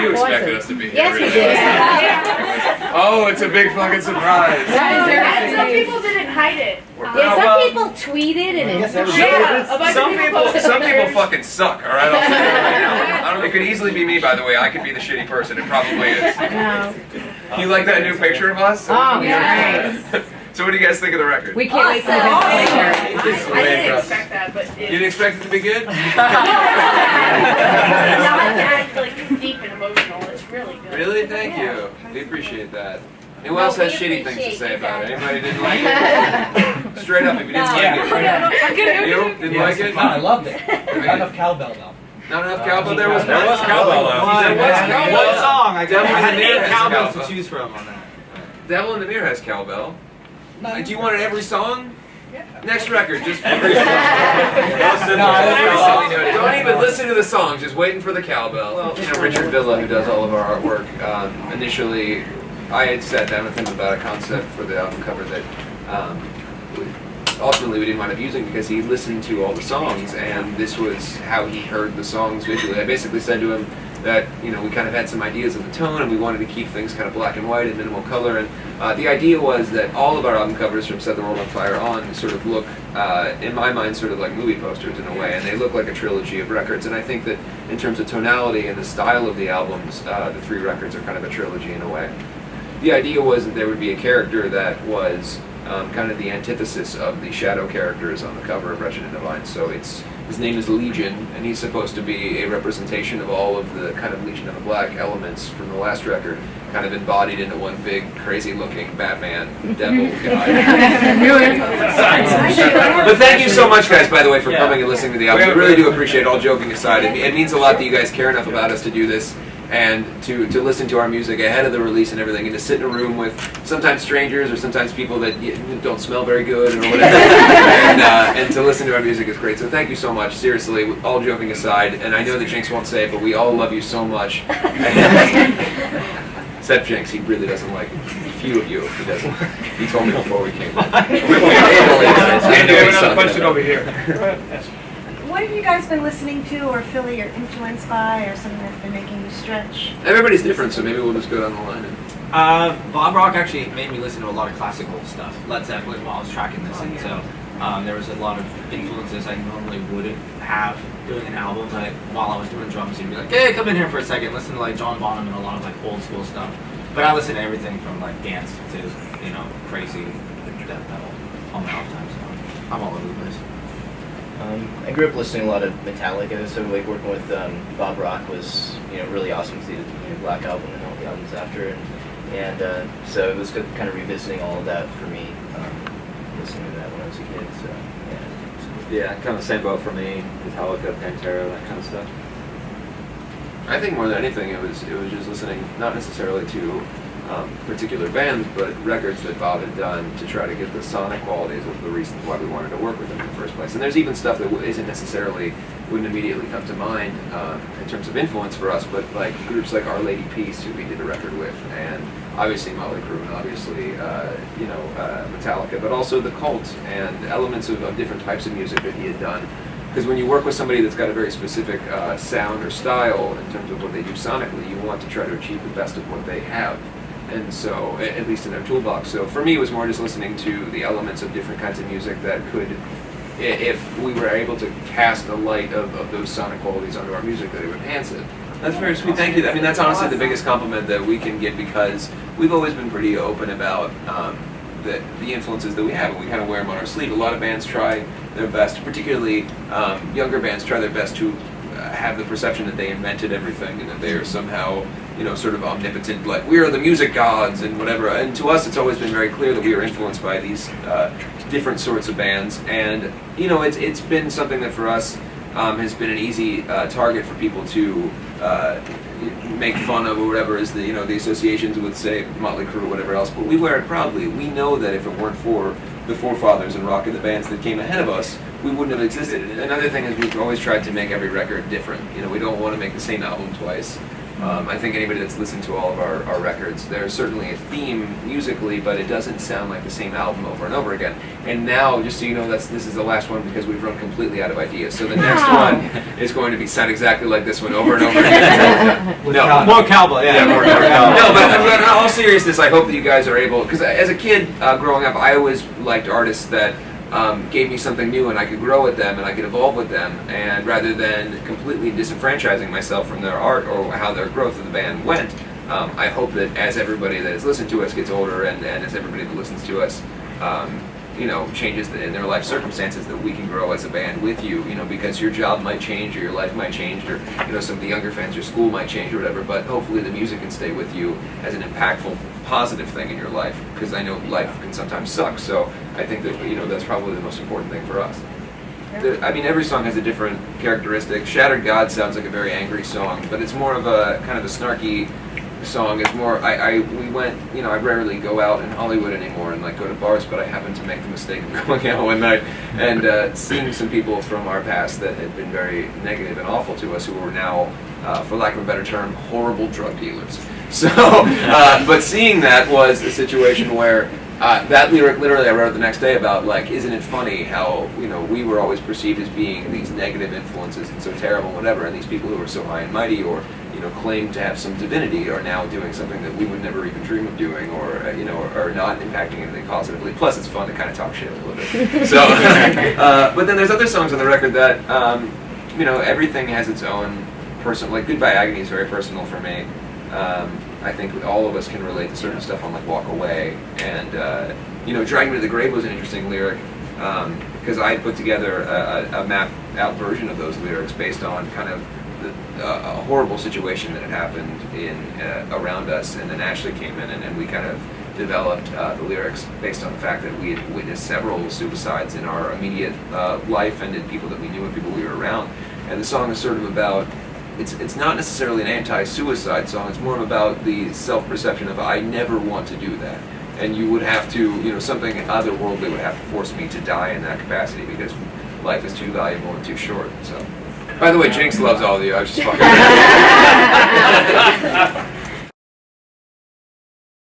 You expected us to be here. Yes, we did. Oh, it's a big fucking surprise. Some people didn't hide it. Yeah, some people tweeted and it. Some people fucking suck. All right, I'll say that right now. It could easily be me, by the way. I could be the shitty person. It probably is. No. You like that new picture of us? Oh, yeah. So what do you guys think of the record? We can't wait for the next picture. I didn't expect that, but You didn't expect it to be good? not to act like deep and emotional. It's really good. Really? Thank you. We appreciate that. Who else has shitty things to say about it? Anybody didn't like it? Straight up, if you didn't like it. You didn't like it? I loved it. Not enough cowbell though. Not enough cowbell? There was cowbell though. One song. I had Devil in the Mirror 8 has cowbells cowbell. to choose from on that. Devil in the Mirror has cowbell. Do you want it every song? Yeah. Next record, just every song. No, Don't even listen to the songs, just waiting for the cowbell. Well, you know, Richard Villa, who does all of our artwork, initially, I had sat down with him about a concept for the album cover that ultimately we didn't wind up using because he listened to all the songs, and this was how he heard the songs visually. I basically said to him that, you know, we kind of had some ideas of the tone, and we wanted to keep things kind of black and white and minimal color, and the idea was that all of our album covers from Set the World on Fire on sort of look, in my mind, sort of like movie posters in a way, and they look like a trilogy of records, and I think that in terms of tonality and the style of the albums, the 3 records are kind of a trilogy in a way. The idea was that there would be a character that was kind of the antithesis of the shadow characters on the cover of Wretched and Divine. So his name is Legion, and he's supposed to be a representation of all of the kind of Legion of the Black elements from the last record, kind of embodied into one big, crazy-looking Batman devil guy. But thank you so much, guys, by the way, for coming and listening to the album. We really do appreciate, all joking aside. It means a lot that you guys care enough about us to do this, and to listen to our music ahead of the release and everything, and to sit in a room with sometimes strangers or sometimes people that don't smell very good or whatever, and to listen to our music is great. So thank you so much, seriously, all joking aside, and I know that Jinx won't say it, but we all love you so much. Except Jinx, he really doesn't like a few of you. He doesn't. He told me before we came in. And we have another question over here. What have you guys been listening to or feeling or influenced by, or something that's been making you stretch? Everybody's different, so maybe we'll just go down the line. Bob Rock actually made me listen to a lot of classical stuff, Led Zeppelin, while I was tracking this, and so there was a lot of influences I normally wouldn't have doing an album, but while I was doing drums, he'd be like, hey, come in here for a second, listen to like John Bonham and a lot of like old school stuff. But I listen to everything from like dance to, you know, crazy death metal on my off time, so I'm all over the place. I grew up listening to a lot of Metallica, so like working with Bob Rock was, you know, really awesome to see the new Black Album and all the albums after, and so it was good kind of revisiting all of that for me, listening to that when I was a kid. So yeah, kind of the same boat for me. Metallica, Pantera, that kind of stuff. I think more than anything, it was just listening, not necessarily to particular bands, but records that Bob had done to try to get the sonic qualities of the reasons why we wanted to work with him in the first place. And there's even stuff that wouldn't immediately come to mind in terms of influence for us, but like groups like Our Lady Peace, who we did a record with, and obviously Motley Crue, and obviously Metallica, but also The Cult and elements of different types of music that he had done. Because when you work with somebody that's got a very specific sound or style in terms of what they do sonically, you want to try to achieve the best of what they have. And so, at least in their toolbox. So for me, it was more just listening to the elements of different kinds of music that could, if we were able to cast a light of those sonic qualities onto our music, that it would enhance it. That's very sweet. Thank you. I mean, that's honestly the biggest compliment that we can get, because we've always been pretty open about the influences that we have, and we kind of wear them on our sleeve. A lot of bands try their best, particularly younger bands try their best to have the perception that they invented everything and that they are somehow, you know, sort of omnipotent, like we are the music gods and whatever. And to us, it's always been very clear that we are influenced by these different sorts of bands. And you know, it's been something that for us has been an easy target for people to make fun of, or whatever is the associations with, say, Motley Crue or whatever else. But we wear it proudly. We know that if it weren't for the forefathers in rock and the bands that came ahead of us, we wouldn't have existed. And another thing is we've always tried to make every record different. You know, we don't want to make the same album twice. I think anybody that's listened to all of our records, there's certainly a theme musically, but it doesn't sound like the same album over and over again. And now, just so you know, this is the last one because we've run completely out of ideas. So the next one is going to sound exactly like this one over and over again. No, More cowboy, yeah. more cowboy. No, but in all seriousness, I hope that you guys are able, because as a kid growing up, I always liked artists that gave me something new and I could grow with them and I could evolve with them, and rather than completely disenfranchising myself from their art or how their growth of the band went, I hope that as everybody that has listened to us gets older and as everybody that listens to us changes in their life circumstances, that we can grow as a band with you, because your job might change or your life might change, or some of the younger fans, your school might change or whatever, but hopefully the music can stay with you as an impactful, positive thing in your life, because I know life can sometimes suck, so I think that that's probably the most important thing for us. Every song has a different characteristic. Shattered God sounds like a very angry song, but it's more of a kind of a snarky song. It's more, I rarely go out in Hollywood anymore and go to bars, but I happen to make the mistake of going out one night and seeing some people from our past that had been very negative and awful to us, who are now, for lack of a better term, horrible drug dealers. So, but seeing that was a situation where that lyric, literally, I wrote the next day about, isn't it funny how, we were always perceived as being these negative influences and so terrible, whatever, and these people who were so high and mighty or, claimed to have some divinity are now doing something that we would never even dream of doing, or, are not impacting anything positively. Plus, it's fun to kind of talk shit a little bit. So, but then there's other songs on the record that, everything has its own personal, Goodbye Agony is very personal for me. I think all of us can relate to certain stuff on Walk Away, and Drag Me to the Grave was an interesting lyric, because I put together a mapped out version of those lyrics based on kind of a horrible situation that had happened around us, and then Ashley came in and we kind of developed the lyrics based on the fact that we had witnessed several suicides in our immediate life and in people that we knew and people we were around, and the song is sort of about, it's not necessarily an anti-suicide song, it's more about the self-perception of I never want to do that, and you would have to, something otherworldly would have to force me to die in that capacity, because life is too valuable and too short. So, by the way, Jinx loves all of you. I was just fucking